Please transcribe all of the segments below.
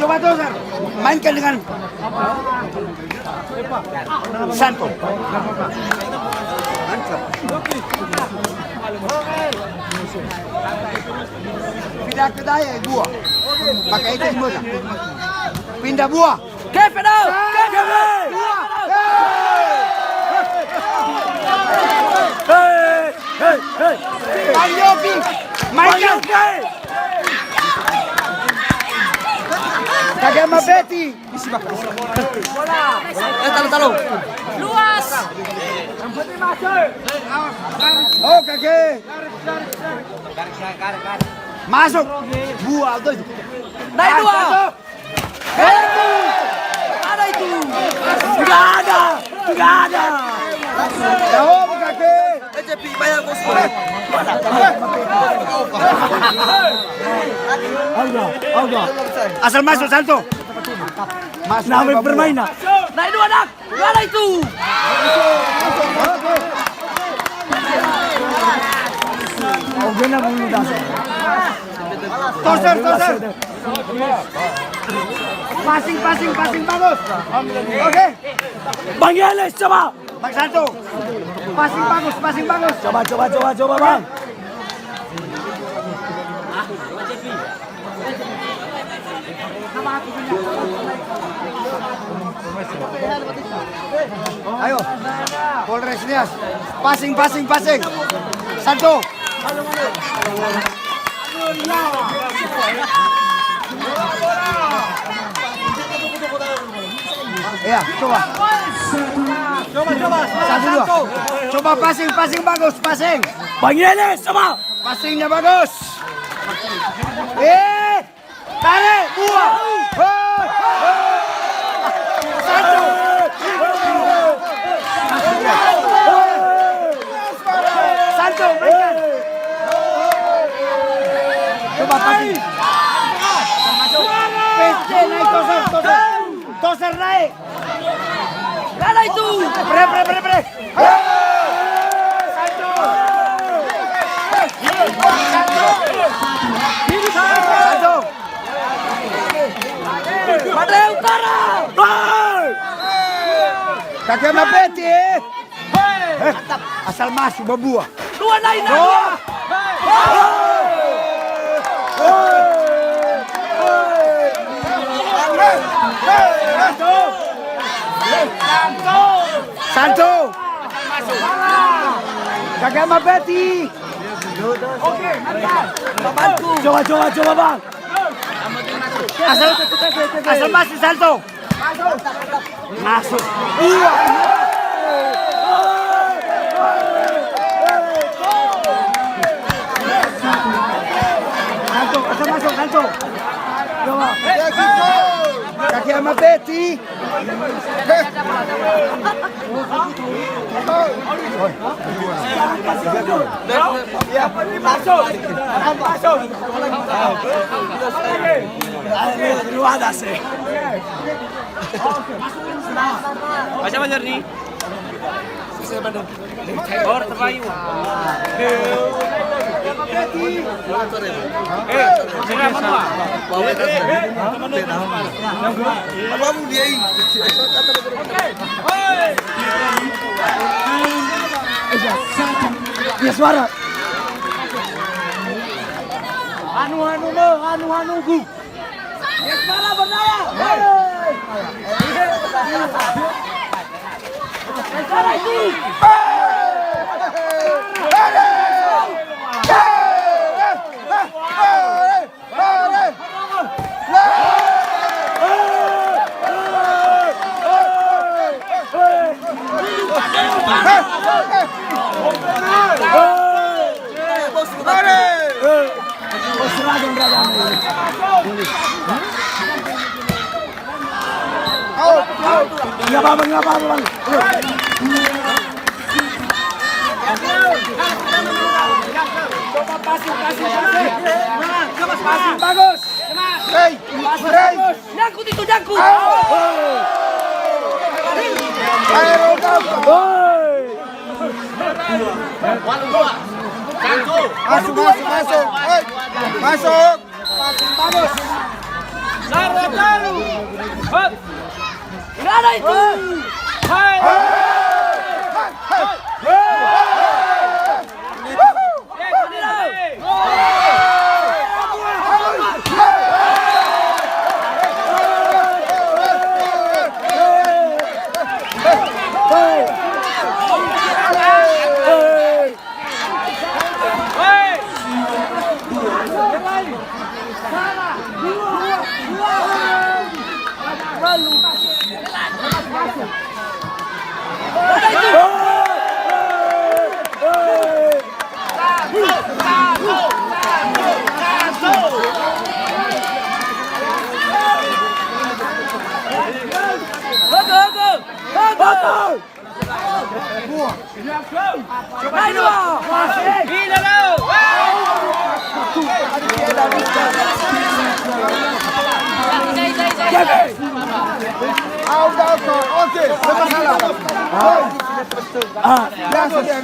Coba Toser, mainkan dengan Santo. Pindah ke daya buah. Pakai itu semua. Pindah buah. Kevin out! Kevin! Bang Yogi, mainkan. Kakek sama Betty. Taruh. Luas. Oh kakek. Masuk. Buah tuh. Naik dua. Ada itu. Tidak ada. Jauh kakek. Banyak bos. Asal masuk Santo. Mas Namanya bermain nak. Naik dua nak. Ada itu. Oh benar mudah. Toser. Passing bagus. Oke. Bang Yeles coba. Bang Santo. Passing bagus. Coba bang. Ayo. Polres Nias. Passing. Santo. Ya, coba. Satu dua. Coba passing bagus, passing. Bang Yeles coba. Passingnya bagus. Tarik buah. Satu. Santo, mainkan. Coba passing. PC naik Toser naik. Ada itu. Pre. Santo. Pantai Utara. Kakek sama Betty. Asal masuk berbuah. Dua naik. Santo. Kakek sama Betty. Oke, bantu. Coba bang. Asal masuk Santo. Masuk. Santo. Coba. Kakek sama Betty. Masuk. Lu ada sih. Macam mana ni? Or terbayu. Ya suara. Anu gu. Ya suara berdaya. Suara itu. Enggak apa-apa, Bang. Coba passing. Coba passing bagus. Hey, bagus. Nyangkut itu, nyangkut. Ayo, Masuk. Passing bagus. Nggak ada itu.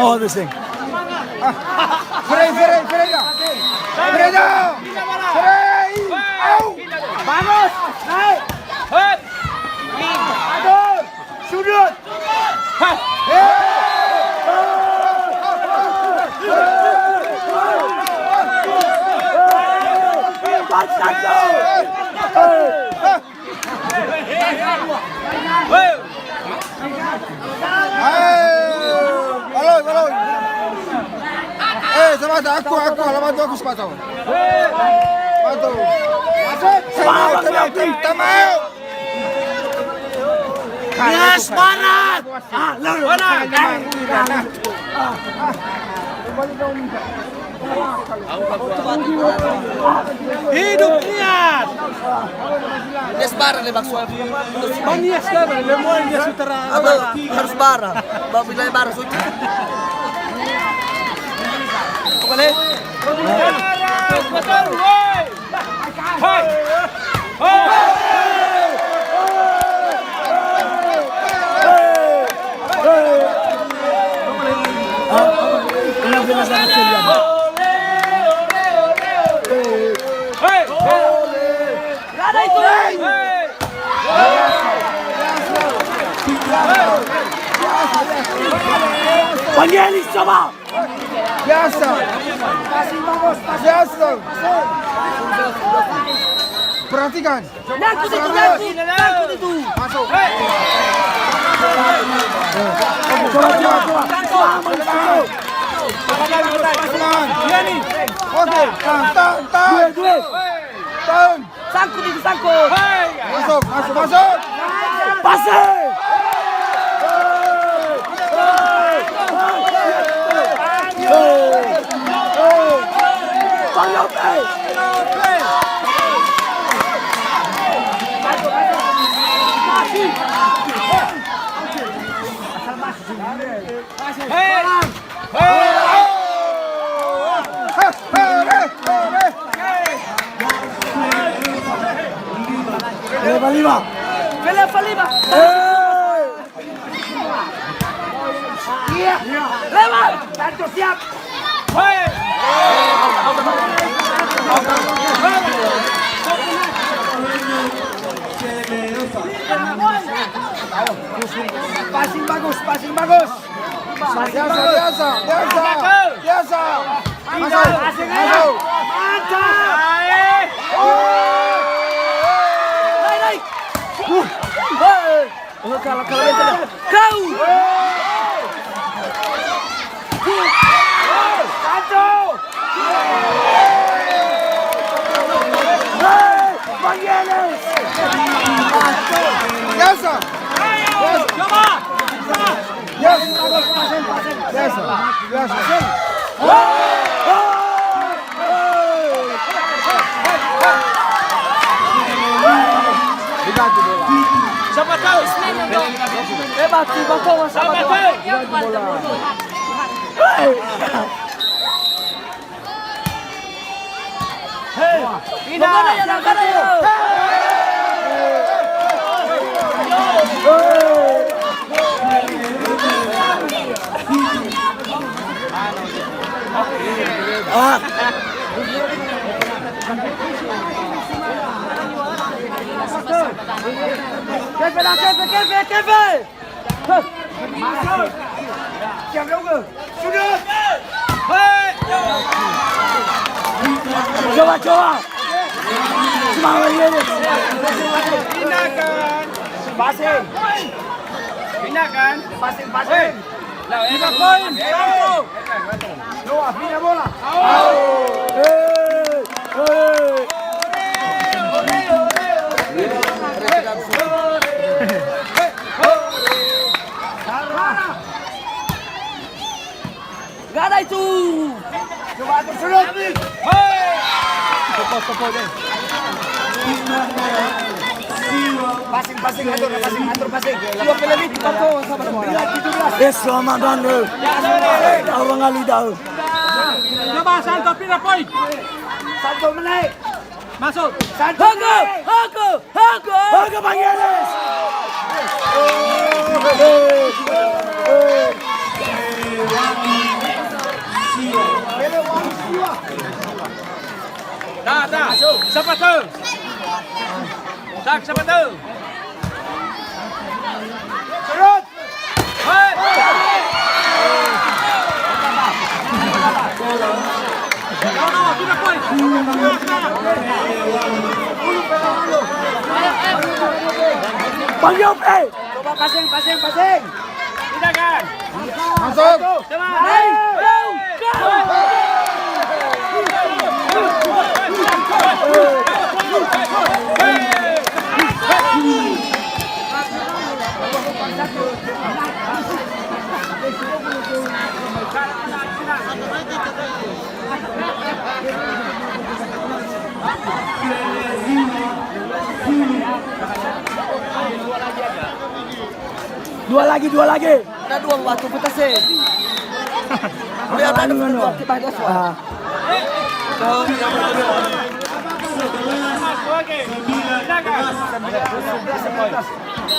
Oh, this thing. Bagus, naik. Aduh, sudut. Halo. Sama aku alamat aku sepatu. Sepatu. Tamau. Yes, Barat! Hidup niat! Yes, bara lebak suara. Manias kan, lemon dia sutera. Harus bara. Babi lagi bara suci. Balik. Betul, woi. Hai. Pangelis coba. Biasa. Biasa. Perhatikan. Nyangkut itu. Masuk. Oke, tahan. Sangkut itu sangkut. Masuk. Pasir. Lima. Iya. Lewat. Tanto siap. Passing bagus. Biasa. Masuk. Naik. Kalau kau. Biasa. Siapa tahu? Hebat sih, Bang. Siapa tahu? Kevin lah, Kevin. Siap dulu. Sudut. Coba. Semangat ini. Pindahkan. Passing. Pindahkan. Passing. 3 poin. Noah, pindah bola. Gak ada itu. Coba atur sudut. Passing, atur passing. Dua kali lebih kita tuh sama-sama. Selamat datang. Abang Ali dah. Coba Santo pindah poin. Santo menaik. Masuk. Santo menaik. Harga Bangelis. Dah. Siapa tu? Siapa tu? Sudut. Pindah poin. Bang Yopi. Coba passing. Pindahkan. Masuk. Dua lagi. Ada dua waktu kita sih. Lihat ada dua kita ada suara.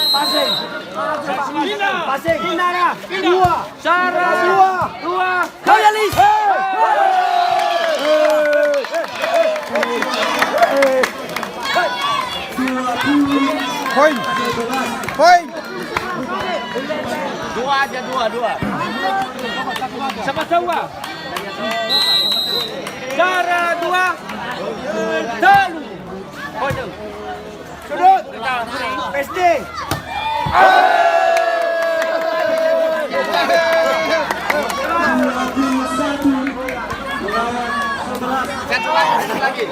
Passing. Pindah. Dua. Cara. Dua. Kau yang lis. Poin. Dua. Siapa tahu? Cara 2. Telu. Poin. Sudut. PSD. Satu lagi.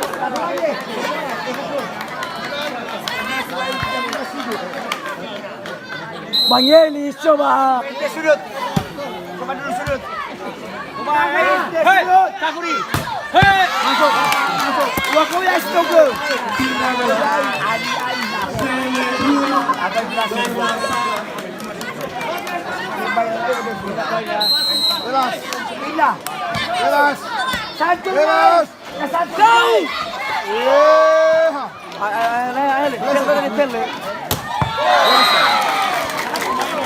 Bangelis coba. PSD sudut. Coba dulu sudut. Hei, Takuri. Hei, Masuk. Dua kau yang setuju. Jelas. Pindah. Jelas. Satu. Jelas. Satu.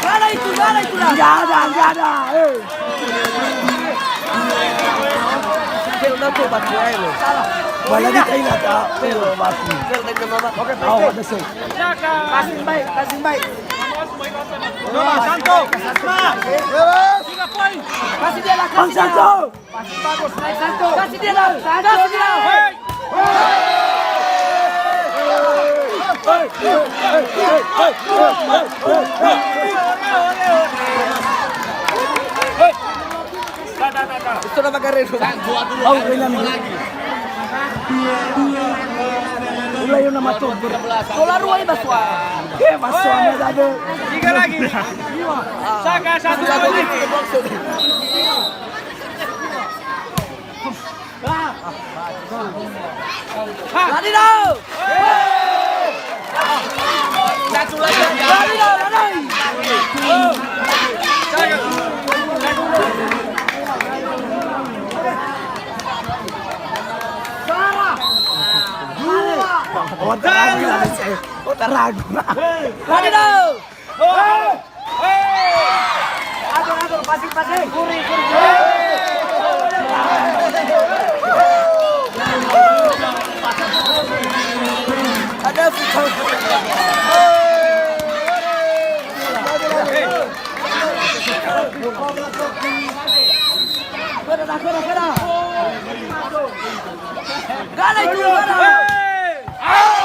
Gak ada itu lah. Enggak ada. Kau dah tu batu air lo. Wala di kayo na pero basi. Kau dah kena apa? Oke, Oh, PSD. ada sih. Passing baik. Coba Santo. Jelas. 3 poin. Kasih dia lah. Bang Santo. Passing bagus. Naik satu. Kasih dia lah. Hei. Dah. Itu nama Guerrero. Oh, kailan lagi. Ulay yun na matubur. Solar ruang ini basua. Masuk na dado. 3 lagi. Saka 1 lagi. Lari dah. Satu lagi. Lari dah. Tarago na. Lari dah. Atur. Passing. Kuri. Ada futsal. Kena dah, kena. Galai tu, kena. Hey!